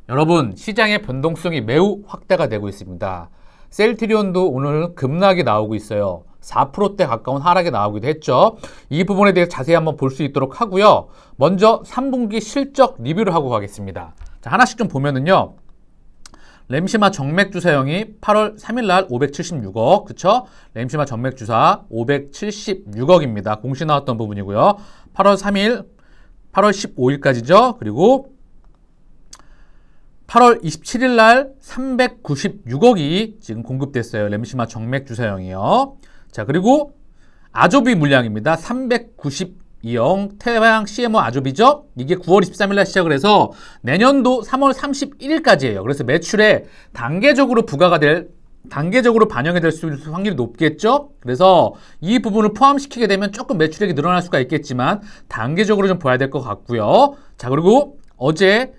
여러분, 시장의 변동성이 매우 확대가 되고 있습니다. 셀트리온도 오늘 급락이 나오고 있어요. 4%대 가까운 하락이 나오기도 했죠. 이 부분에 대해 자세히 한번 볼 수 있도록 하고요. 먼저 3분기 실적 리뷰를 하고 가겠습니다. 자, 하나씩 좀 보면은요. 램시마 정맥주사형이 8월 3일 날 576억, 그쵸? 램시마 정맥주사 576억입니다. 공시 나왔던 부분이고요. 8월 3일, 8월 15일까지죠. 그리고 8월 27일 날 396억이 지금 공급됐어요. 램시마 정맥주사형이요. 자, 그리고 아조비 물량입니다. 392억 태양 CMO 아조비죠. 이게 9월 23일 날 시작을 해서 내년도 3월 31일까지예요. 그래서 매출에 단계적으로 반영이 될 수 있는 확률이 높겠죠. 그래서 이 부분을 포함시키게 되면 조금 매출액이 늘어날 수가 있겠지만 단계적으로 좀 봐야 될 것 같고요. 자, 그리고 어제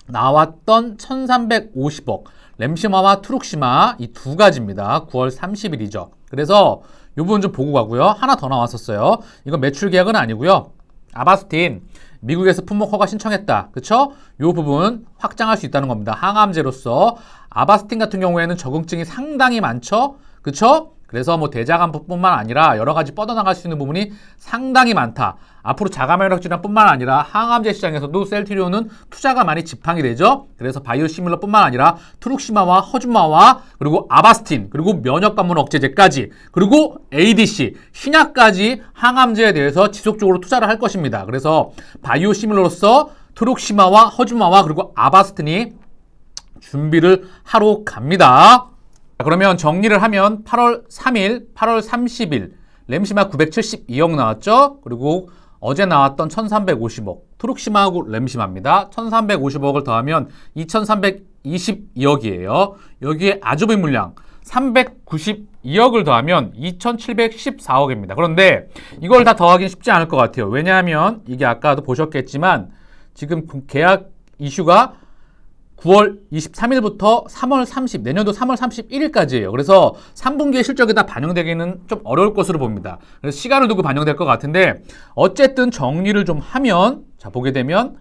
나왔던 1350억 램시마와 트룩시마 이 두 가지입니다. 9월 30일이죠. 그래서 이 부분 좀 보고 가고요. 하나 더 나왔었어요. 이건 매출 계약은 아니고요. 아바스틴 미국에서 품목 허가 신청했다. 그쵸? 이 부분 확장할 수 있다는 겁니다. 항암제로서 아바스틴 같은 경우에는 적응증이 상당히 많죠. 그쵸? 그래서 뭐 대자간뿐만 아니라 여러 가지 뻗어나갈 수 있는 부분이 상당히 많다. 앞으로 자가면역 질환뿐만 아니라 항암제 시장에서도 셀트리온은 투자가 많이 지팡이 되죠. 그래서 바이오시밀러뿐만 아니라 트룩시마와 허준마와 그리고 아바스틴 그리고 면역관문 억제제까지 그리고 ADC 신약까지 항암제에 대해서 지속적으로 투자를 할 것입니다. 그래서 바이오시밀러로서 트룩시마와 허준마와 그리고 아바스틴이 준비를 하러 갑니다. 그러면 정리를 하면 8월 3일, 8월 30일 램시마 972억 나왔죠. 그리고 어제 나왔던 1350억 트룩시마하고 램시마입니다. 1350억을 더하면 2322억이에요. 여기에 아조비 물량 392억을 더하면 2714억입니다. 그런데 이걸 다 더하기는 쉽지 않을 것 같아요. 왜냐하면 이게 아까도 보셨겠지만 지금 계약 이슈가 9월 23일부터 3월 30, 내년도 3월 31일까지예요. 그래서 3분기의 실적이 다 반영되기는 좀 어려울 것으로 봅니다. 그래서 시간을 두고 반영될 것 같은데 어쨌든 정리를 좀 하면 자 보게 되면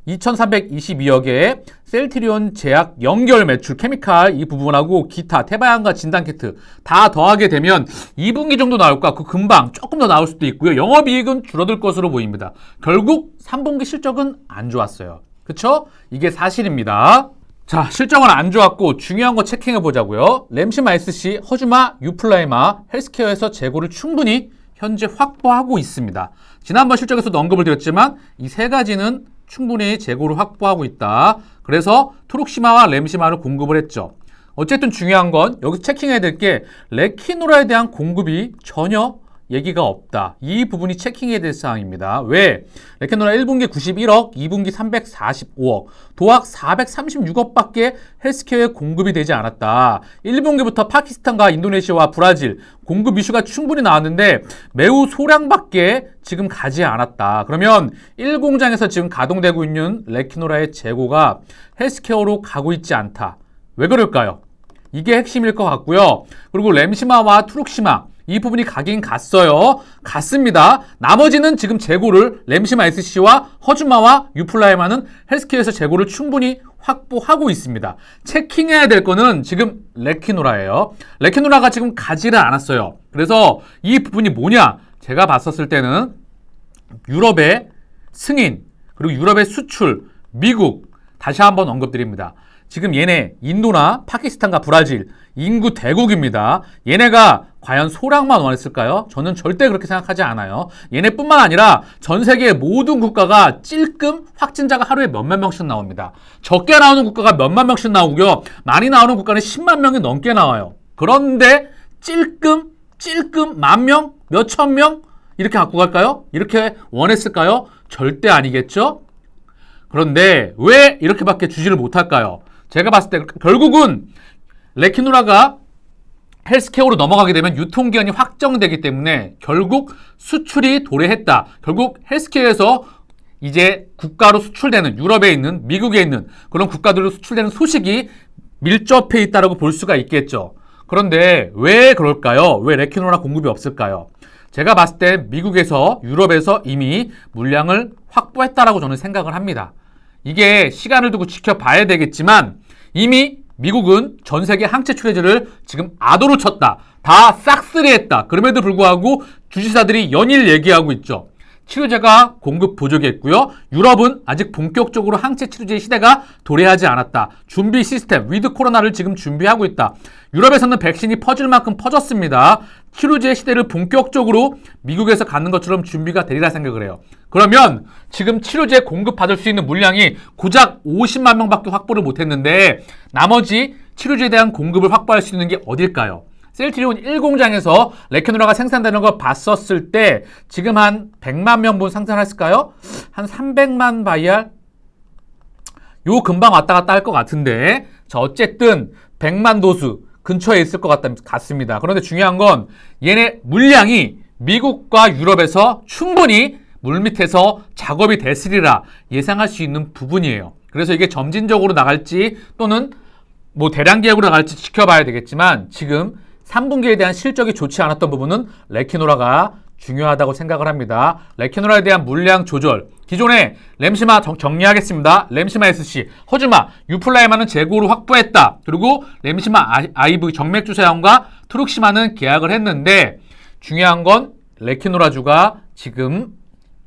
2322억의 셀트리온 제약 연결 매출 케미칼 이 부분하고 기타 태바양과 진단키트 다 더하게 되면 2분기 정도 나올 것 같고 금방 조금 더 나올 수도 있고요. 영업이익은 줄어들 것으로 보입니다. 결국 3분기 실적은 안 좋았어요. 그쵸? 이게 사실입니다. 자, 실적은 안 좋았고 중요한 거 체킹해 보자고요. 램시마 SC, 허주마, 유플라이마, 헬스케어에서 재고를 충분히 현재 확보하고 있습니다. 지난번 실적에서도 언급을 드렸지만 이 세 가지는 충분히 재고를 확보하고 있다. 그래서 트룩시마와 램시마를 공급을 했죠. 어쨌든 중요한 건 여기서 체킹해야 될 게 레키노라에 대한 공급이 전혀 얘기가 없다. 이 부분이 체킹해야 될 사항입니다. 왜? 레케노라 1분기 91억, 2분기 345억, 도합 436억밖에 헬스케어에 공급이 되지 않았다. 1분기부터 파키스탄과 인도네시아와 브라질 공급 이슈가 충분히 나왔는데 매우 소량밖에 지금 가지 않았다. 그러면 1공장에서 지금 가동되고 있는 레키노라의 재고가 헬스케어로 가고 있지 않다. 왜 그럴까요? 이게 핵심일 것 같고요. 그리고 램시마와 트룩시마 이 부분이 가긴 갔어요. 갔습니다. 나머지는 지금 재고를 램시마 SC와 허주마와 유플라이마는 헬스케어에서 재고를 충분히 확보하고 있습니다. 체킹해야 될 거는 지금 레키노라예요. 레키노라가 지금 가지를 않았어요. 그래서 이 부분이 뭐냐? 제가 봤었을 때는 유럽의 승인 그리고 유럽의 수출, 미국 다시 한번 언급드립니다. 지금 얘네 인도나 파키스탄과 브라질 인구 대국입니다. 얘네가 과연 소량만 원했을까요? 저는 절대 그렇게 생각하지 않아요. 얘네뿐만 아니라 전 세계의 모든 국가가 찔끔 확진자가 하루에 몇만 명씩 나옵니다. 적게 나오는 국가가 몇만 명씩 나오고요. 많이 나오는 국가는 10만 명이 넘게 나와요. 그런데 찔끔 만 명, 몇천 명 이렇게 갖고 갈까요? 이렇게 원했을까요? 절대 아니겠죠? 그런데 왜 이렇게밖에 주지를 못할까요? 제가 봤을 때 결국은 레키노라가 헬스케어로 넘어가게 되면 유통기한이 확정되기 때문에 결국 수출이 도래했다. 결국 헬스케어에서 이제 국가로 수출되는 유럽에 있는 미국에 있는 그런 국가들로 수출되는 소식이 밀접해 있다고 볼 수가 있겠죠. 그런데 왜 그럴까요? 왜 레키노라 공급이 없을까요? 제가 봤을 때 미국에서 유럽에서 이미 물량을 확보했다라고 저는 생각을 합니다. 이게 시간을 두고 지켜봐야 되겠지만 이미 미국은 전 세계 항체 치료제를 지금 아도로 쳤다. 다 싹쓸이했다. 그럼에도 불구하고 주식사들이 연일 얘기하고 있죠. 치료제가 공급 부족했고요. 유럽은 아직 본격적으로 항체 치료제 시대가 도래하지 않았다. 준비 시스템, 위드 코로나를 지금 준비하고 있다. 유럽에서는 백신이 퍼질 만큼 퍼졌습니다. 치료제 시대를 본격적으로 미국에서 갖는 것처럼 준비가 되리라 생각을 해요. 그러면 지금 치료제 공급받을 수 있는 물량이 고작 50만 명밖에 확보를 못했는데 나머지 치료제에 대한 공급을 확보할 수 있는 게 어딜까요? 셀트리온 1공장에서 레캐노라가 생산되는 걸 봤었을 때 지금 한 100만 명분 생산했을까요? 한 300만 바이알? 요 금방 왔다 갔다 할 것 같은데 자 어쨌든 100만 도수 근처에 있을 것 같습니다. 그런데 중요한 건 얘네 물량이 미국과 유럽에서 충분히 물밑에서 작업이 됐으리라 예상할 수 있는 부분이에요. 그래서 이게 점진적으로 나갈지 또는 뭐 대량 계약으로 나갈지 지켜봐야 되겠지만 지금 3분기에 대한 실적이 좋지 않았던 부분은 레캐노라가 중요하다고 생각을 합니다. 레캐노라에 대한 물량 조절. 기존에 램시마 정리하겠습니다. 램시마 SC, 허즈마, 유플라이마는 재고를 확보했다. 그리고 램시마 IV 정맥주사형과 트룩시마는 계약을 했는데 중요한 건 레캐노라주가 지금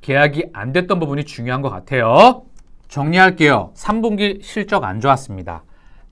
계약이 안 됐던 부분이 중요한 것 같아요. 정리할게요. 3분기 실적 안 좋았습니다.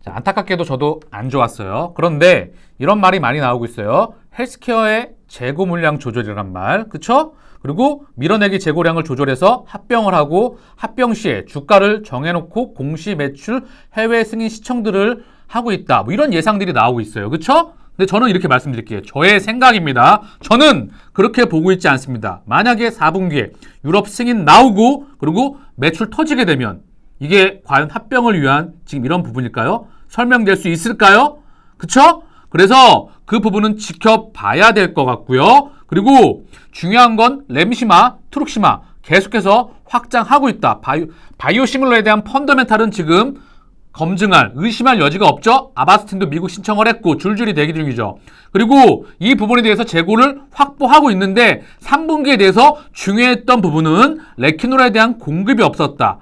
자, 안타깝게도 저도 안 좋았어요. 그런데 이런 말이 많이 나오고 있어요. 헬스케어의 재고 물량 조절이란 말, 그쵸? 그리고 밀어내기 재고량을 조절해서 합병을 하고 합병 시에 주가를 정해놓고 공시 매출 해외 승인 시청들을 하고 있다. 뭐 이런 예상들이 나오고 있어요. 그쵸? 근데 저는 이렇게 말씀드릴게요. 저의 생각입니다. 저는 그렇게 보고 있지 않습니다. 만약에 4분기에 유럽 승인 나오고 그리고 매출 터지게 되면 이게 과연 합병을 위한 지금 이런 부분일까요? 설명될 수 있을까요? 그쵸? 그래서 그 부분은 지켜봐야 될 것 같고요. 그리고 중요한 건 램시마, 트룩시마 계속해서 확장하고 있다. 바이오시밀러에 대한 펀더멘탈은 지금 검증할, 의심할 여지가 없죠. 아바스틴도 미국 신청을 했고 줄줄이 대기 중이죠. 그리고 이 부분에 대해서 재고를 확보하고 있는데 3분기에 대해서 중요했던 부분은 레캐노라에 대한 공급이 없었다.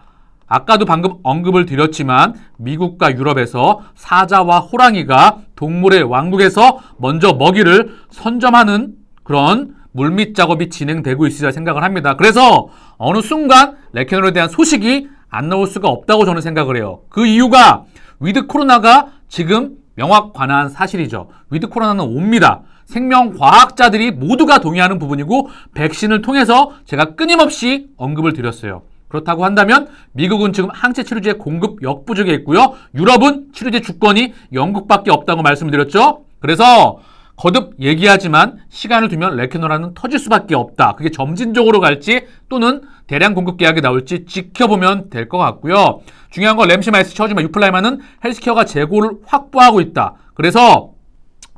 아까도 방금 언급을 드렸지만 미국과 유럽에서 사자와 호랑이가 동물의 왕국에서 먼저 먹이를 선점하는 그런 물밑 작업이 진행되고 있으리라 생각을 합니다. 그래서 어느 순간 레캐노라에 대한 소식이 안 나올 수가 없다고 저는 생각을 해요. 그 이유가 위드 코로나가 지금 명확관한 사실이죠. 위드 코로나는 옵니다. 생명과학자들이 모두가 동의하는 부분이고 백신을 통해서 제가 끊임없이 언급을 드렸어요. 그렇다고 한다면 미국은 지금 항체 치료제 공급 역부족에 있고요. 유럽은 치료제 주권이 영국밖에 없다고 말씀드렸죠. 그래서 거듭 얘기하지만 시간을 두면 레캐노라는 터질 수밖에 없다. 그게 점진적으로 갈지 또는 대량 공급 계약이 나올지 지켜보면 될 것 같고요. 중요한 건 램시마, SC, 허즈마, 유플라이마는 헬스케어가 재고를 확보하고 있다. 그래서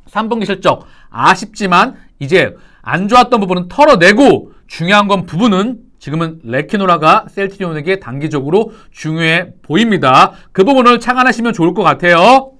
3분기 실적 아쉽지만 이제 안 좋았던 부분은 털어내고 중요한 건 부분은 지금은 레캐노라가 셀트리온에게 단기적으로 중요해 보입니다. 그 부분을 착안하시면 좋을 것 같아요.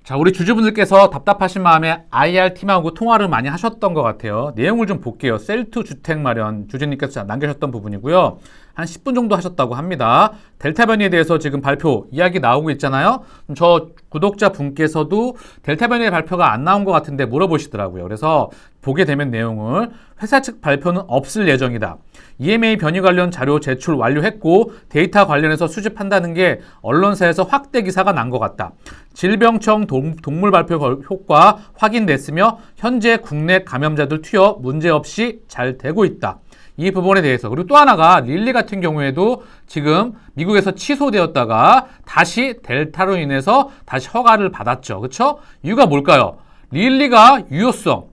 자, 우리 주주분들께서 답답하신 마음에 IR팀하고 통화를 많이 하셨던 것 같아요. 내용을 좀 볼게요. 셀트 주택 마련 주주님께서 남겨주셨던 부분이고요. 한 10분 정도 하셨다고 합니다. 델타 변이에 대해서 지금 발표 이야기 나오고 있잖아요. 저 구독자 분께서도 델타 변이의 발표가 안 나온 것 같은데 물어보시더라고요. 그래서 보게 되면 내용을 회사 측 발표는 없을 예정이다. EMA 변이 관련 자료 제출 완료했고 데이터 관련해서 수집한다는 게 언론사에서 확대 기사가 난 것 같다. 질병청 동물 발표 효과 확인됐으며 현재 국내 감염자들 투여 문제없이 잘 되고 있다. 이 부분에 대해서. 그리고 또 하나가 릴리 같은 경우에도 지금 미국에서 취소되었다가 다시 델타로 인해서 다시 허가를 받았죠. 그렇죠? 이유가 뭘까요? 릴리가 유효성,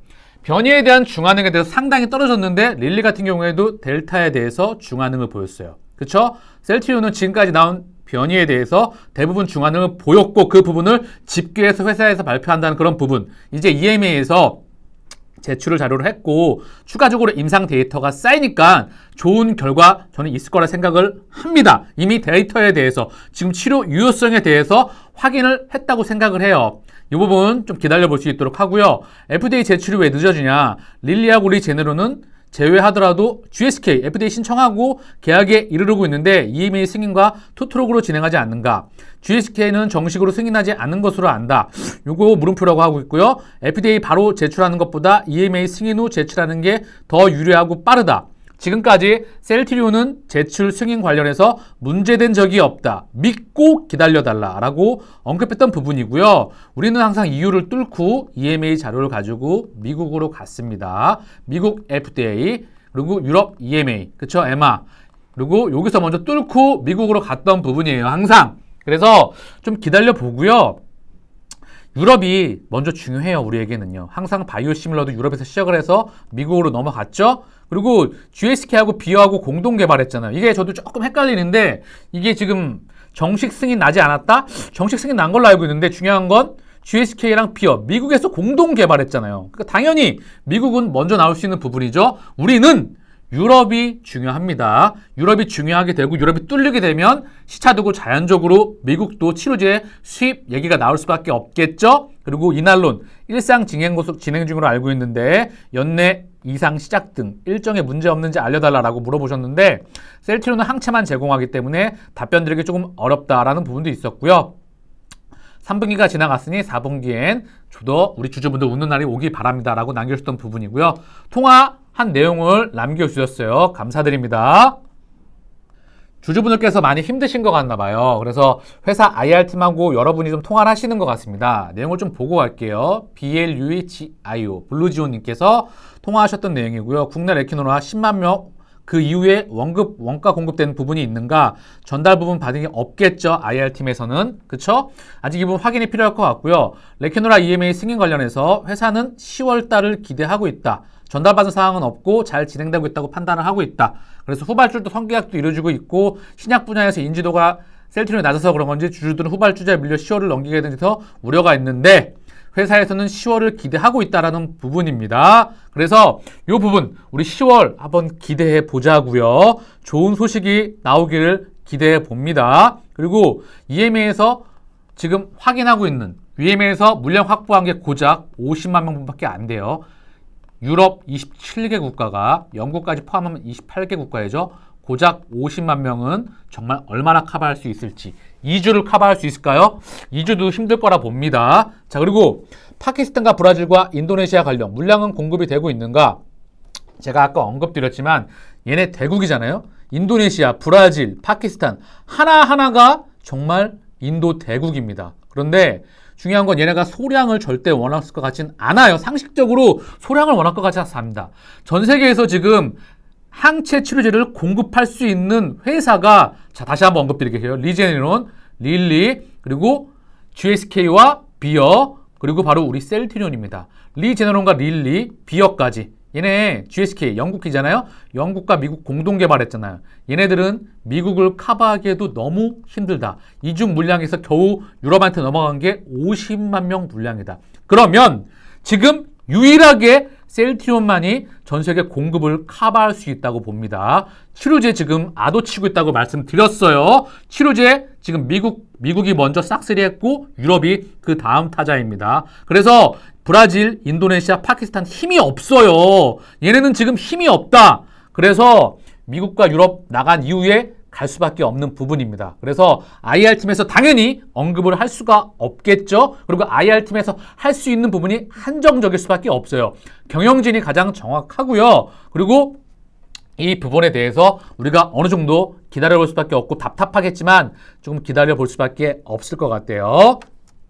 변이에 대한 중화능에 대해서 상당히 떨어졌는데 릴리 같은 경우에도 델타에 대해서 중화능을 보였어요. 그렇죠? 셀트리온은 지금까지 나온 변이에 대해서 대부분 중화능을 보였고 그 부분을 집계해서 회사에서 발표한다는 그런 부분. 이제 EMA에서 제출을 자료를 했고 추가적으로 임상 데이터가 쌓이니까 좋은 결과 저는 있을 거라 생각을 합니다. 이미 데이터에 대해서 지금 치료 유효성에 대해서 확인을 했다고 생각을 해요. 이 부분 좀 기다려 볼 수 있도록 하고요. FDA 제출이 왜 늦어지냐? 릴리하고 리제네로는 제외하더라도 GSK, FDA 신청하고 계약에 이르르고 있는데 EMA 승인과 투트록으로 진행하지 않는가? GSK는 정식으로 승인하지 않는 것으로 안다. 요거 물음표라고 하고 있고요. FDA 바로 제출하는 것보다 EMA 승인 후 제출하는 게 더 유리하고 빠르다. 지금까지 셀트리온은 제출 승인 관련해서 문제된 적이 없다. 믿고 기다려달라라고 언급했던 부분이고요. 우리는 항상 EU를 뚫고 EMA 자료를 가지고 미국으로 갔습니다. 미국 FDA 그리고 유럽 EMA, 그쵸? EMA. 그리고 여기서 먼저 뚫고 미국으로 갔던 부분이에요. 항상. 그래서 좀 기다려 보고요. 유럽이 먼저 중요해요. 우리에게는요. 항상 바이오시밀러도 유럽에서 시작을 해서 미국으로 넘어갔죠. 그리고 GSK하고 비어하고 공동 개발했잖아요. 이게 저도 조금 헷갈리는데 이게 지금 정식 승인 나지 않았다? 정식 승인 난 걸로 알고 있는데 중요한 건 GSK랑 비어 미국에서 공동 개발했잖아요. 그러니까 당연히 미국은 먼저 나올 수 있는 부분이죠. 우리는 유럽이 중요합니다. 유럽이 중요하게 되고 유럽이 뚫리게 되면 시차 두고 자연적으로 미국도 치료제 수입 얘기가 나올 수밖에 없겠죠. 그리고 이날론 일상 진행 중으로 알고 있는데 연내 이상 시작 등 일정에 문제 없는지 알려달라고 물어보셨는데 셀트리온은 항체만 제공하기 때문에 답변 드리기 조금 어렵다라는 부분도 있었고요. 3분기가 지나갔으니 4분기엔 주더 우리 주주분들 웃는 날이 오기 바랍니다라고 남겨주셨던 부분이고요. 통화한 내용을 남겨주셨어요. 감사드립니다. 주주분들께서 많이 힘드신 것 같나 봐요. 그래서 회사 IR팀하고 여러분이 좀 통화를 하시는 것 같습니다. 내용을 좀 보고 갈게요. BLUHIO 블루지온님께서 통화하셨던 내용이고요. 국내 레키노라 10만 명 그 이후에 원가 공급되는 부분이 있는가? 전달 부분 받은 게 없겠죠. IR팀에서는. 그쵸? 아직 이 부분 확인이 필요할 것 같고요. 레키노라 EMA 승인 관련해서 회사는 10월 달을 기대하고 있다. 전달받은 사항은 없고 잘 진행되고 있다고 판단을 하고 있다. 그래서 후발주도 선계약도 이루어지고 있고 신약 분야에서 인지도가 셀트리온이 낮아서 그런 건지 주주들은 후발주자에 밀려 10월을 넘기게 돼서 우려가 있는데 회사에서는 10월을 기대하고 있다라는 부분입니다. 그래서 이 부분 우리 10월 한번 기대해 보자고요. 좋은 소식이 나오기를 기대해 봅니다. 그리고 EMA에서 지금 확인하고 있는 EMA에서 물량 확보한 게 고작 50만 명분밖에 안 돼요. 유럽 27개 국가가 영국까지 포함하면 28개 국가이죠. 고작 50만 명은 정말 얼마나 커버할 수 있을지 2주를 커버할 수 있을까요? 2주도 힘들 거라 봅니다. 자, 그리고 파키스탄과 브라질과 인도네시아 관련 물량은 공급이 되고 있는가? 제가 아까 언급드렸지만 얘네 대국이잖아요. 인도네시아, 브라질, 파키스탄 하나하나가 정말 인도 대국입니다. 그런데 중요한 건 얘네가 소량을 절대 원할 것 같진 않아요. 상식적으로 소량을 원할 것 같지 않습니다. 전 세계에서 지금 항체 치료제를 공급할 수 있는 회사가 자 다시 한번 언급드릴게요. 리제네론, 릴리, 그리고 GSK와 비어, 그리고 바로 우리 셀트리온입니다. 리제네론과 릴리, 비어까지 얘네 GSK 영국이잖아요. 영국과 미국 공동 개발했잖아요. 얘네들은 미국을 커버하기에도 너무 힘들다. 이중 물량에서 겨우 유럽한테 넘어간 게 50만 명 물량이다. 그러면 지금 유일하게 셀트리온만이 전 세계 공급을 커버할 수 있다고 봅니다. 치료제 지금 아도치고 있다고 말씀드렸어요. 치료제 지금 미국이 먼저 싹쓸이 했고 유럽이 그 다음 타자입니다. 그래서 브라질, 인도네시아, 파키스탄 힘이 없어요. 얘네는 지금 힘이 없다. 그래서 미국과 유럽 나간 이후에 갈 수밖에 없는 부분입니다. 그래서 IR팀에서 당연히 언급을 할 수가 없겠죠. 그리고 IR팀에서 할 수 있는 부분이 한정적일 수밖에 없어요. 경영진이 가장 정확하고요. 그리고 이 부분에 대해서 우리가 어느 정도 기다려볼 수밖에 없고 답답하겠지만 조금 기다려볼 수밖에 없을 것 같아요.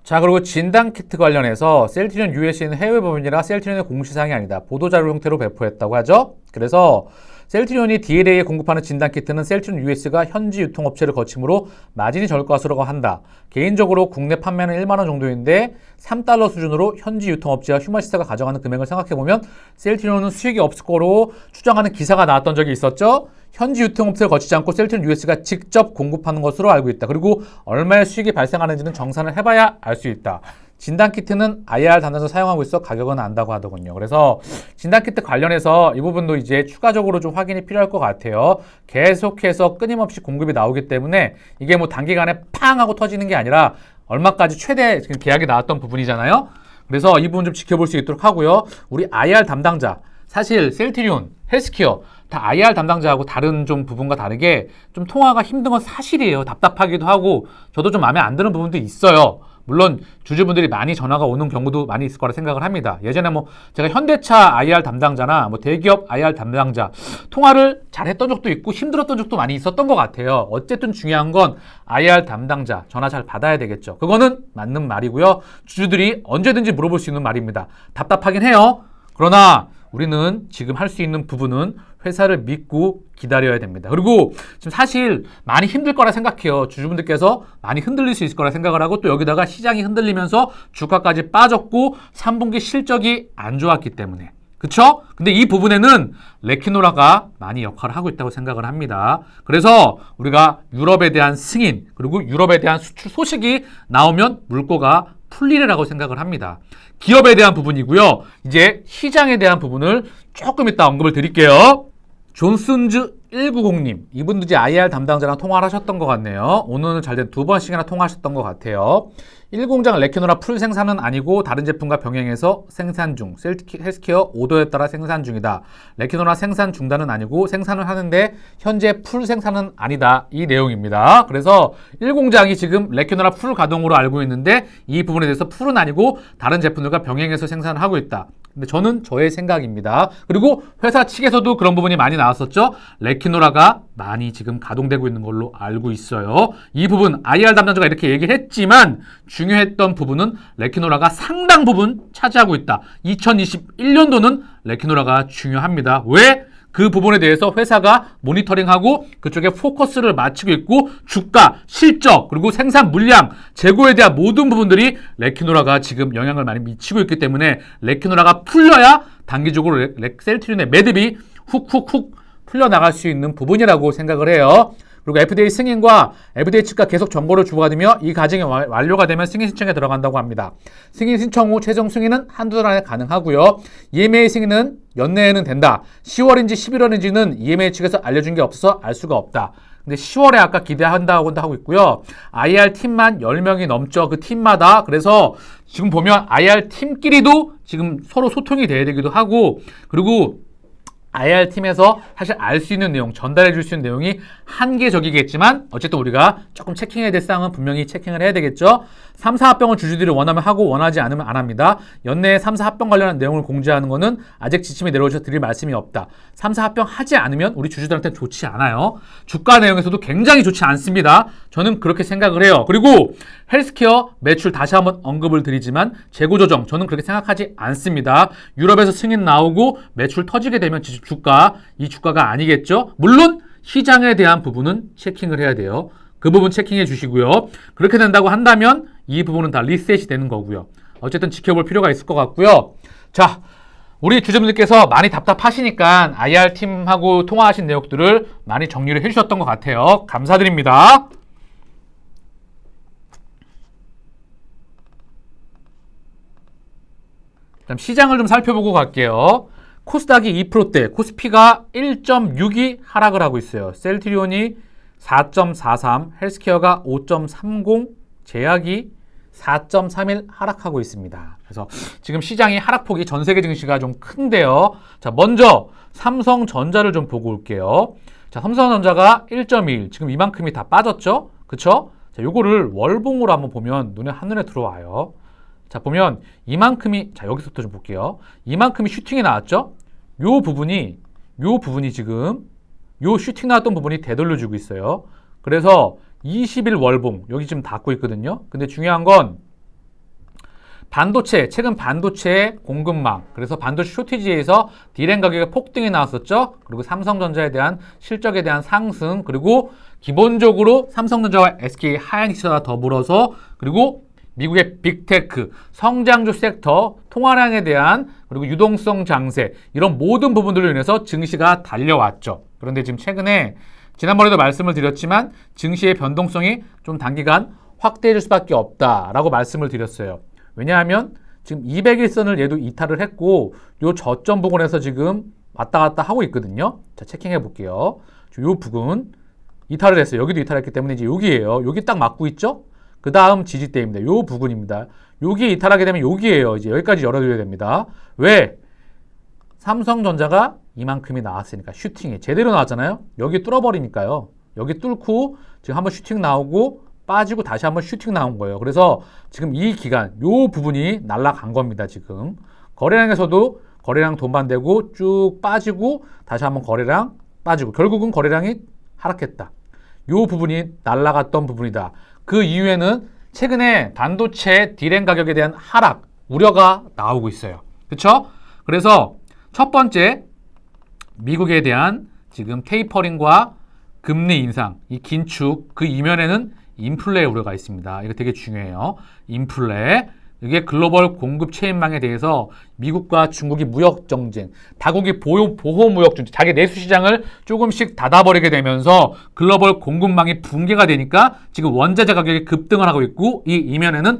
자, 그리고 진단키트 관련해서 셀트리온 USA는 해외 법인이라 셀트리온의 공시사항이 아니다. 보도자료 형태로 배포했다고 하죠. 그래서 셀트리온이 DLA에 공급하는 진단키트는 셀트리온 US가 현지 유통업체를 거치므로 마진이 적을 것으로 한다. 개인적으로 국내 판매는 1만 원 정도인데 3달러 수준으로 현지 유통업체와 휴머시스가 가져가는 금액을 생각해보면 셀트리온은 수익이 없을 거로 추정하는 기사가 나왔던 적이 있었죠. 현지 유통업체를 거치지 않고 셀트리온 US가 직접 공급하는 것으로 알고 있다. 그리고 얼마의 수익이 발생하는지는 정산을 해봐야 알 수 있다. 진단키트는 IR 담당자 사용하고 있어 가격은 안다고 하더군요. 그래서 진단키트 관련해서 이 부분도 이제 추가적으로 좀 확인이 필요할 것 같아요. 계속해서 끊임없이 공급이 나오기 때문에 이게 뭐 단기간에 팡 하고 터지는 게 아니라 얼마까지 최대 지금 계약이 나왔던 부분이잖아요. 그래서 이 부분 좀 지켜볼 수 있도록 하고요. 우리 IR 담당자, 사실 셀트리온, 헬스케어 다 IR 담당자하고 다른 좀 부분과 다르게 좀 통화가 힘든 건 사실이에요. 답답하기도 하고 저도 좀 마음에 안 드는 부분도 있어요. 물론 주주분들이 많이 전화가 오는 경우도 많이 있을 거라 생각을 합니다. 예전에 뭐 제가 현대차 IR 담당자나 뭐 대기업 IR 담당자 통화를 잘했던 적도 있고 힘들었던 적도 많이 있었던 것 같아요. 어쨌든 중요한 건 IR 담당자 전화 잘 받아야 되겠죠. 그거는 맞는 말이고요. 주주들이 언제든지 물어볼 수 있는 말입니다. 답답하긴 해요. 그러나 우리는 지금 할 수 있는 부분은 회사를 믿고 기다려야 됩니다. 그리고 지금 사실 많이 힘들 거라 생각해요. 주주분들께서 많이 흔들릴 수 있을 거라 생각을 하고 또 여기다가 시장이 흔들리면서 주가까지 빠졌고 3분기 실적이 안 좋았기 때문에. 그쵸? 근데 이 부분에는 레키노라가 많이 역할을 하고 있다고 생각을 합니다. 그래서 우리가 유럽에 대한 승인 그리고 유럽에 대한 수출 소식이 나오면 물꼬가 풀리리라고 생각을 합니다. 기업에 대한 부분이고요. 이제 시장에 대한 부분을 조금 이따 언급을 드릴게요. 존슨즈 190님, 이분도 이제 IR 담당자랑 통화를 하셨던 것 같네요. 오늘은 잘된 2번씩이나 통화하셨던 것 같아요. 1공장 레키노라 풀 생산은 아니고 다른 제품과 병행해서 생산 중, 헬스케어 오더에 따라 생산 중이다. 레키노라 생산 중단은 아니고 생산을 하는데 현재 풀 생산은 아니다. 이 내용입니다. 그래서 1공장이 지금 레키노라 풀 가동으로 알고 있는데 이 부분에 대해서 풀은 아니고 다른 제품들과 병행해서 생산을 하고 있다. 근데 저는 저의 생각입니다. 그리고 회사 측에서도 그런 부분이 많이 나왔었죠. 레키노라가 많이 지금 가동되고 있는 걸로 알고 있어요. 이 부분 IR 담당자가 이렇게 얘기를 했지만 중요했던 부분은 레키노라가 상당 부분 차지하고 있다. 2021년도는 레키노라가 중요합니다. 왜? 그 부분에 대해서 회사가 모니터링하고 그쪽에 포커스를 맞추고 있고 주가, 실적, 그리고 생산 물량, 재고에 대한 모든 부분들이 레키노라가 지금 영향을 많이 미치고 있기 때문에 레키노라가 풀려야 단기적으로 셀트리온의 매듭이 훅훅훅 풀려나갈 수 있는 부분이라고 생각을 해요. 그리고 FDA 승인과 FDA 측과 계속 정보를 주고받으며 이 과정이 완료가 되면 승인 신청에 들어간다고 합니다. 승인 신청 후 최종 승인은 한두 달 안에 가능하고요. EMA 승인은 연내에는 된다. 10월인지 11월인지는 EMA 측에서 알려준 게 없어서 알 수가 없다. 근데 10월에 아까 기대한다고 하고 있고요. IR 팀만 10명이 넘죠. 그 팀마다. 그래서 지금 보면 IR 팀끼리도 지금 서로 소통이 돼야 되기도 하고 그리고 IR팀에서 사실 알 수 있는 내용, 전달해 줄 수 있는 내용이 한계적이겠지만 어쨌든 우리가 조금 체킹해야 될 사항은 분명히 체킹을 해야 되겠죠. 3, 4합병을 주주들이 원하면 하고 원하지 않으면 안 합니다. 연내에 3, 4합병 관련한 내용을 공지하는 것은 아직 지침이 내려오셔서 드릴 말씀이 없다. 3, 4합병 하지 않으면 우리 주주들한테는 좋지 않아요. 주가 내용에서도 굉장히 좋지 않습니다. 저는 그렇게 생각을 해요. 그리고 헬스케어 매출 다시 한번 언급을 드리지만 재고 조정 저는 그렇게 생각하지 않습니다. 유럽에서 승인 나오고 매출 터지게 되면 주가, 이 주가가 아니겠죠. 물론 시장에 대한 부분은 체킹을 해야 돼요. 그 부분 체킹해 주시고요. 그렇게 된다고 한다면 이 부분은 다 리셋이 되는 거고요. 어쨌든 지켜볼 필요가 있을 것 같고요. 자, 우리 주주분들께서 많이 답답하시니까 IR팀하고 통화하신 내용들을 많이 정리를 해주셨던 것 같아요. 감사드립니다. 그럼 시장을 좀 살펴보고 갈게요. 코스닥이 2%대, 코스피가 1.62 하락을 하고 있어요. 셀트리온이 4.43, 헬스케어가 5.30, 제약이 4.31 하락하고 있습니다. 그래서 지금 시장이 하락폭이 전 세계 증시가 좀 큰데요. 자, 먼저 삼성전자를 좀 보고 올게요. 자, 삼성전자가 1.21, 지금 이만큼이 다 빠졌죠? 그쵸? 자, 요거를 월봉으로 한번 보면 눈에 한눈에 들어와요. 자, 보면 이만큼이, 자, 여기서부터 좀 볼게요. 이만큼이 슈팅이 나왔죠? 요 부분이 지금 요 슈팅 나왔던 부분이 되돌려주고 있어요. 그래서 20일 월봉 여기 지금 닫고 있거든요. 근데 중요한 건 반도체, 최근 반도체 공급망, 그래서 반도체 쇼티지에서 D램 가격의 폭등이 나왔었죠. 그리고 삼성전자에 대한 실적에 대한 상승, 그리고 기본적으로 삼성전자와 SK 하이닉스와 더불어서 그리고 미국의 빅테크, 성장주 섹터, 통화량에 대한 그리고 유동성 장세 이런 모든 부분들로 인해서 증시가 달려왔죠. 그런데 지금 최근에 지난번에도 말씀을 드렸지만 증시의 변동성이 좀 단기간 확대해질 수밖에 없다라고 말씀을 드렸어요. 왜냐하면 지금 200일선을 얘도 이탈을 했고 요 저점 부근에서 지금 왔다 갔다 하고 있거든요. 자, 체킹해 볼게요. 요 부근 이탈을 했어요. 여기도 이탈했기 때문에 이제 여기예요. 여기 딱 맞고 있죠? 그 다음 지지대입니다. 요 부근입니다. 여기 이탈하게 되면 여기예요. 이제 여기까지 열어줘야 됩니다. 왜? 삼성전자가 이만큼이 나왔으니까 슈팅이 제대로 나왔잖아요. 여기 뚫어버리니까요. 여기 뚫고 지금 한번 슈팅 나오고 빠지고 다시 한번 슈팅 나온 거예요. 그래서 지금 이 기간 요 부분이 날아간 겁니다. 지금 거래량에서도 거래량 돈반대고 쭉 빠지고 다시 한번 거래량 빠지고 결국은 거래량이 하락했다. 요 부분이 날아갔던 부분이다. 그 이후에는 최근에 반도체 디램 가격에 대한 하락 우려가 나오고 있어요. 그렇죠? 그래서 첫 번째 미국에 대한 지금 테이퍼링과 금리 인상, 이 긴축 그 이면에는 인플레 우려가 있습니다. 이거 되게 중요해요. 인플레. 이게 글로벌 공급 체인망에 대해서 미국과 중국이 무역 정쟁, 다국이 보호 무역 정쟁, 자기 내수 시장을 조금씩 닫아버리게 되면서 글로벌 공급망이 붕괴가 되니까 지금 원자재 가격이 급등을 하고 있고 이 이면에는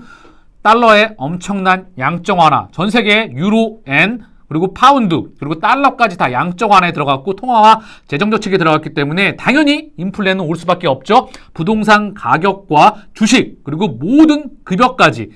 달러의 엄청난 양적 완화, 전 세계 유로, 엔, 그리고 파운드, 그리고 달러까지 다 양적 완화에 들어갔고 통화와 재정 정책에 들어갔기 때문에 당연히 인플레는 올 수밖에 없죠. 부동산 가격과 주식, 그리고 모든 급여까지.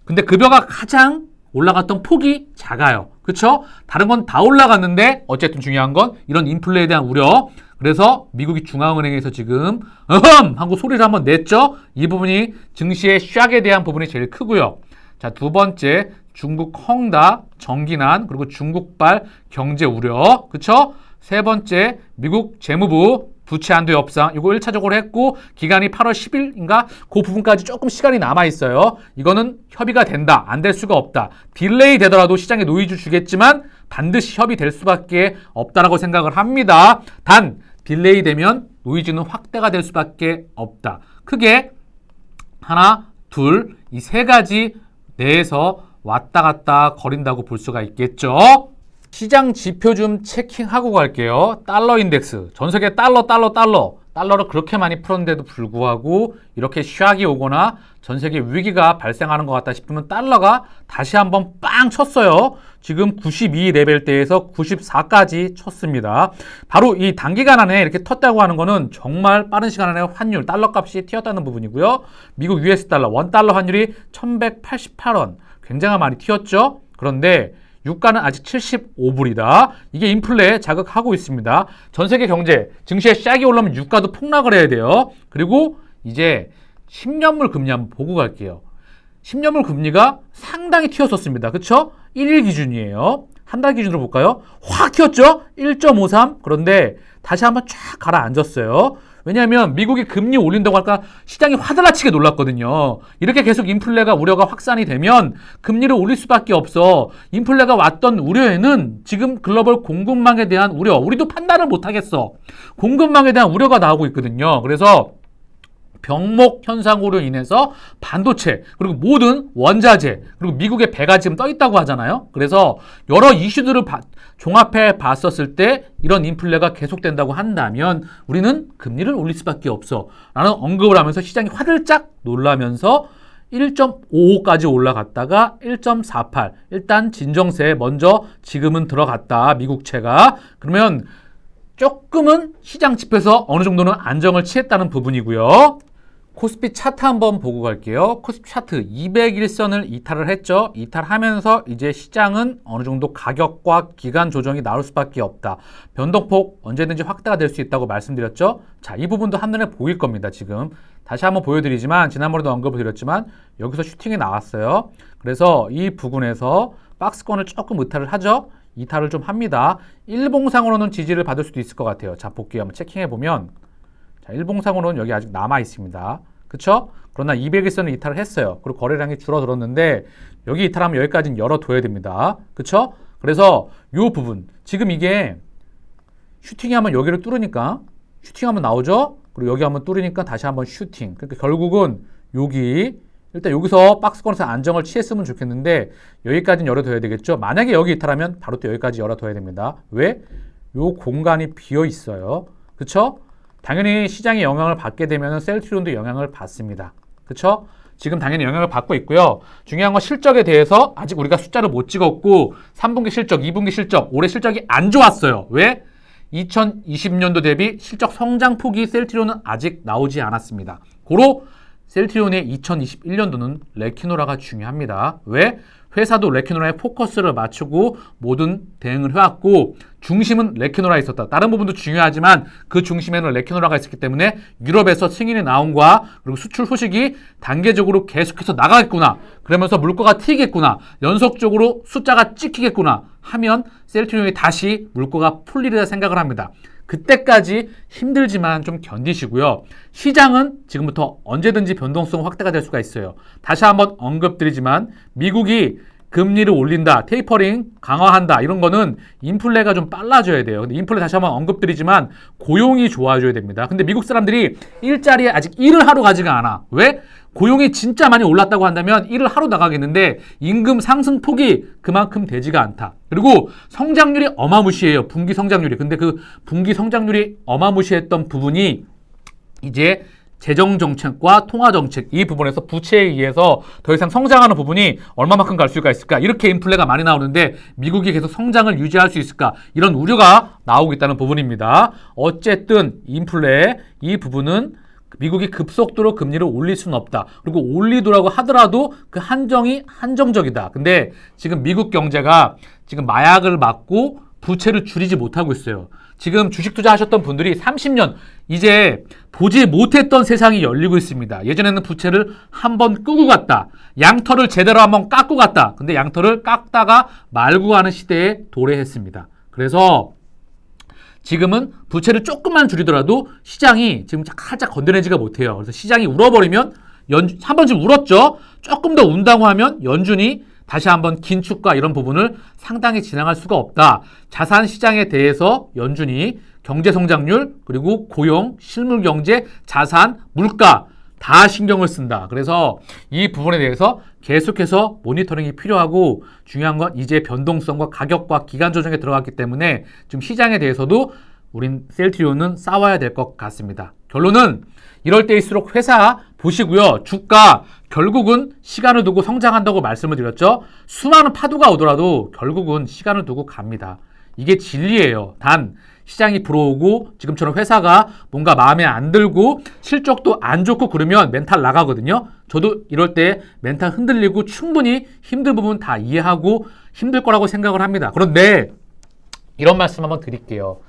근데 급여가 가장 올라갔던 폭이 작아요. 그렇죠? 다른 건 다 올라갔는데 어쨌든 중요한 건 이런 인플레에 대한 우려. 그래서 미국이 중앙은행에서 지금 하고 소리를 한번 냈죠. 이 부분이 증시의 샥에 대한 부분이 제일 크고요. 자, 두 번째 중국 헝다 정기난 그리고 중국발 경제 우려. 그렇죠? 세 번째 미국 재무부 부채 한도 협상 이거 1차적으로 했고 기간이 8월 10일인가 그 부분까지 조금 시간이 남아 있어요. 이거는 협의가 된다. 안 될 수가 없다. 딜레이 되더라도 시장에 노이즈 주겠지만 반드시 협의될 수밖에 없다라고 생각을 합니다. 단 딜레이 되면 노이즈는 확대가 될 수밖에 없다. 크게 하나, 둘, 이 세 가지 내에서 왔다 갔다 거린다고 볼 수가 있겠죠. 시장 지표 좀 체킹하고 갈게요. 달러 인덱스. 전 세계 달러를 그렇게 많이 풀었는데도 불구하고 이렇게 샥이 오거나 전 세계 위기가 발생하는 것 같다 싶으면 달러가 다시 한번 빵 쳤어요. 지금 92 레벨대에서 94까지 쳤습니다. 바로 이 단기간 안에 이렇게 텄다고 하는 거는 정말 빠른 시간 안에 환율, 달러 값이 튀었다는 부분이고요. 미국 US 달러, 원달러 환율이 1188원. 굉장히 많이 튀었죠. 그런데 유가는 아직 75불이다. 이게 인플레 자극하고 있습니다. 전 세계 경제, 증시에 샥이 올라오면 유가도 폭락을 해야 돼요. 그리고 이제 10년물 금리 한번 보고 갈게요. 10년물 금리가 상당히 튀었었습니다. 그쵸? 1일 기준이에요. 한 달 기준으로 볼까요? 확 튀었죠? 1.53. 그런데 다시 한번 쫙 가라앉았어요. 왜냐하면 미국이 금리 올린다고 할까 시장이 화들라치게 놀랐거든요. 이렇게 계속 인플레가 우려가 확산이 되면 금리를 올릴 수밖에 없어. 인플레가 왔던 우려에는 지금 글로벌 공급망에 대한 우려, 우리도 판단을 못하겠어. 공급망에 대한 우려가 나오고 있거든요. 그래서 병목 현상으로 인해서 반도체 그리고 모든 원자재 그리고 미국의 배가 지금 떠 있다고 하잖아요. 그래서 여러 이슈들을 종합해 봤었을 때 이런 인플레가 계속된다고 한다면 우리는 금리를 올릴 수밖에 없어 라는 언급을 하면서 시장이 화들짝 놀라면서 1.55까지 올라갔다가 1.48 일단 진정세에 먼저 지금은 들어갔다. 미국채가. 그러면 조금은 시장 지표에서 어느 정도는 안정을 취했다는 부분이고요. 코스피 차트 한번 보고 갈게요. 코스피 차트 200일선을 이탈을 했죠. 이탈하면서 이제 시장은 어느 정도 가격과 기간 조정이 나올 수밖에 없다. 변동폭 언제든지 확대가 될 수 있다고 말씀드렸죠. 자, 이 부분도 한눈에 보일 겁니다. 지금 다시 한번 보여드리지만 지난번에도 언급을 드렸지만 여기서 슈팅이 나왔어요. 그래서 이 부분에서 박스권을 조금 이탈을 하죠. 이탈을 좀 합니다. 일봉상으로는 지지를 받을 수도 있을 것 같아요. 자, 볼게요. 한번 체킹해보면 자, 일봉상으로는 여기 아직 남아 있습니다. 그쵸? 그러나 200일선을 이탈을 했어요. 그리고 거래량이 줄어들었는데 여기 이탈하면 여기까지는 열어둬야 됩니다. 그쵸? 그래서 이 부분 지금 이게 슈팅이 하면 여기를 뚫으니까 슈팅 하면 나오죠? 그리고 여기 한번 뚫으니까 다시 한번 슈팅. 그러니까 결국은 여기 일단 여기서 박스권에서 안정을 취했으면 좋겠는데 여기까지는 열어둬야 되겠죠. 만약에 여기 이탈하면 바로 또 여기까지 열어둬야 됩니다. 왜? 요 공간이 비어 있어요. 그쵸? 당연히 시장이 영향을 받게 되면 셀트리온도 영향을 받습니다. 그쵸? 지금 당연히 영향을 받고 있고요. 중요한 건 실적에 대해서 아직 우리가 숫자를 못 찍었고 3분기 실적, 2분기 실적, 올해 실적이 안 좋았어요. 왜? 2020년도 대비 실적 성장폭이 셀트리온은 아직 나오지 않았습니다. 고로 셀트리온의 2021년도는 레퀴노라가 중요합니다. 왜? 회사도 레퀴노라에 포커스를 맞추고 모든 대응을 해왔고 중심은 레퀴노라에 있었다. 다른 부분도 중요하지만 그 중심에는 레퀴노라가 있었기 때문에 유럽에서 승인이 나온과 그리고 수출 소식이 단계적으로 계속해서 나가겠구나. 그러면서 물가가 튀겠구나. 연속적으로 숫자가 찍히겠구나 하면 셀트리온이 다시 물가가 풀리리라 생각을 합니다. 그때까지 힘들지만 좀 견디시고요. 시장은 지금부터 언제든지 변동성 확대가 될 수가 있어요. 다시 한번 언급드리지만 미국이 금리를 올린다, 테이퍼링 강화한다 이런 거는 인플레가 좀 빨라져야 돼요. 근데 인플레 다시 한번 언급드리지만 고용이 좋아져야 됩니다. 근데 미국 사람들이 일자리에 아직 일을 하러 가지가 않아. 왜? 고용이 진짜 많이 올랐다고 한다면 일을 하러 나가겠는데 임금 상승폭이 그만큼 되지가 않다. 그리고 성장률이 어마무시해요. 분기 성장률이. 근데 그 분기 성장률이 어마무시했던 부분이 이제 재정정책과 통화정책 이 부분에서 부채에 의해서 더 이상 성장하는 부분이 얼마만큼 갈 수가 있을까? 이렇게 인플레가 많이 나오는데 미국이 계속 성장을 유지할 수 있을까? 이런 우려가 나오고 있다는 부분입니다. 어쨌든 인플레 이 부분은 미국이 급속도로 금리를 올릴 수는 없다. 그리고 올리더라고 하더라도 그 한정이 한정적이다. 근데 지금 미국 경제가 지금 마약을 맞고 부채를 줄이지 못하고 있어요. 지금 주식 투자하셨던 분들이 30년 이제 보지 못했던 세상이 열리고 있습니다. 예전에는 부채를 한번 끄고 갔다. 양털을 제대로 한번 깎고 갔다. 근데 양털을 깎다가 말고 가는 시대에 도래했습니다. 그래서 지금은 부채를 조금만 줄이더라도 시장이 지금 살짝 건드리지가 못해요. 그래서 시장이 울어버리면 한 번쯤 울었죠. 조금 더 운다고 하면 연준이 다시 한번 긴축과 이런 부분을 상당히 진행할 수가 없다. 자산 시장에 대해서 연준이 경제 성장률 그리고 고용, 실물 경제, 자산, 물가 다 신경을 쓴다. 그래서 이 부분에 대해서 계속해서 모니터링이 필요하고 중요한 건 이제 변동성과 가격과 기간 조정에 들어갔기 때문에 지금 시장에 대해서도 우린 셀트리온은 싸워야 될 것 같습니다. 결론은 이럴 때일수록 회사 보시고요. 주가 결국은 시간을 두고 성장한다고 말씀을 드렸죠. 수많은 파도가 오더라도 결국은 시간을 두고 갑니다. 이게 진리예요. 단 시장이 불어오고 지금처럼 회사가 뭔가 마음에 안 들고 실적도 안 좋고 그러면 멘탈 나가거든요. 저도 이럴 때 멘탈 흔들리고 충분히 힘든 부분 다 이해하고 힘들 거라고 생각을 합니다. 그런데 이런 말씀 한번 드릴게요.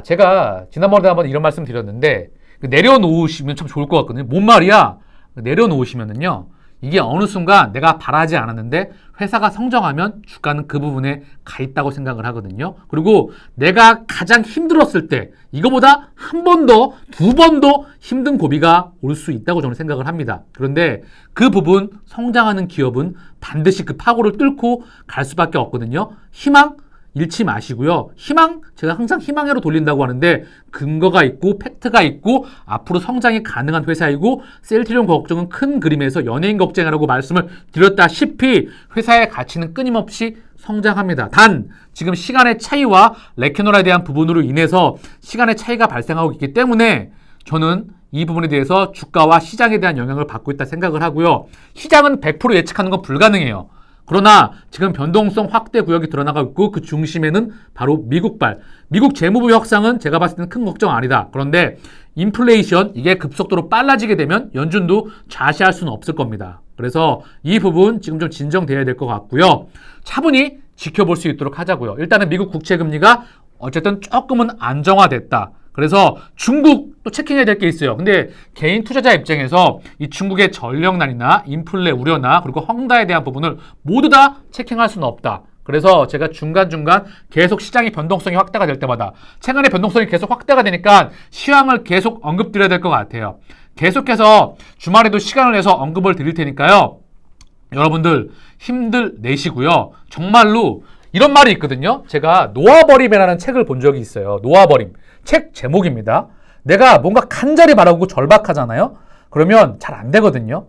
제가 지난번에 한번 이런 말씀 드렸는데 내려놓으시면 참 좋을 것 같거든요. 뭔 말이야? 내려놓으시면은요. 이게 어느 순간 내가 바라지 않았는데 회사가 성장하면 주가는 그 부분에 가 있다고 생각을 하거든요. 그리고 내가 가장 힘들었을 때 이거보다 한 번 더, 두 번 더 힘든 고비가 올 수 있다고 저는 생각을 합니다. 그런데 그 부분 성장하는 기업은 반드시 그 파고를 뚫고 갈 수밖에 없거든요. 희망 잃지 마시고요. 희망, 제가 항상 희망으로 돌린다고 하는데 근거가 있고 팩트가 있고 앞으로 성장이 가능한 회사이고 셀트리온 걱정은 큰 그림에서 연예인 걱정이라고 말씀을 드렸다시피 회사의 가치는 끊임없이 성장합니다. 단 지금 시간의 차이와 레캐노라에 대한 부분으로 인해서 시간의 차이가 발생하고 있기 때문에 저는 이 부분에 대해서 주가와 시장에 대한 영향을 받고 있다 생각을 하고요. 시장은 100% 예측하는 건 불가능해요. 그러나 지금 변동성 확대 구역이 드러나고 있고 그 중심에는 바로 미국발. 미국 재무부 협상은 제가 봤을 때는 큰 걱정 아니다. 그런데 인플레이션 이게 급속도로 빨라지게 되면 연준도 좌시할 수는 없을 겁니다. 그래서 이 부분 지금 좀 진정돼야 될 것 같고요. 차분히 지켜볼 수 있도록 하자고요. 일단은 미국 국채 금리가 어쨌든 조금은 안정화됐다. 그래서 중국도 체킹해야 될 게 있어요. 근데 개인 투자자 입장에서 이 중국의 전력난이나 인플레 우려나 그리고 헝다에 대한 부분을 모두 다 체킹할 수는 없다. 그래서 제가 중간중간 계속 시장의 변동성이 확대가 될 때마다 최근에 변동성이 계속 확대가 되니까 시황을 계속 언급드려야 될 것 같아요. 계속해서 주말에도 시간을 내서 언급을 드릴 테니까요. 여러분들 힘들 내시고요. 정말로 이런 말이 있거든요. 제가 놓아버림이라는 책을 본 적이 있어요. 놓아버림. 책 제목입니다. 내가 뭔가 간절히 바라고 절박하잖아요. 그러면 잘 안 되거든요.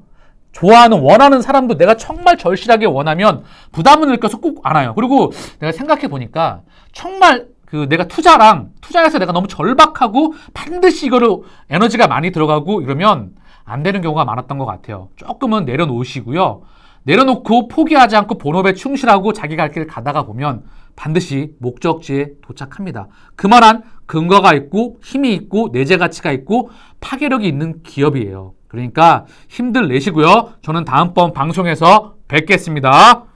좋아하는 원하는 사람도 내가 정말 절실하게 원하면 부담을 느껴서 꼭 안 와요. 그리고 내가 생각해 보니까 정말 내가 투자해서 내가 너무 절박하고 반드시 이거로 에너지가 많이 들어가고 이러면 안 되는 경우가 많았던 것 같아요. 조금은 내려놓으시고요. 내려놓고 포기하지 않고 본업에 충실하고 자기 갈 길 가다가 보면 반드시 목적지에 도착합니다. 그만한 근거가 있고 힘이 있고 내재 가치가 있고 파괴력이 있는 기업이에요. 그러니까 힘들 내시고요. 저는 다음번 방송에서 뵙겠습니다.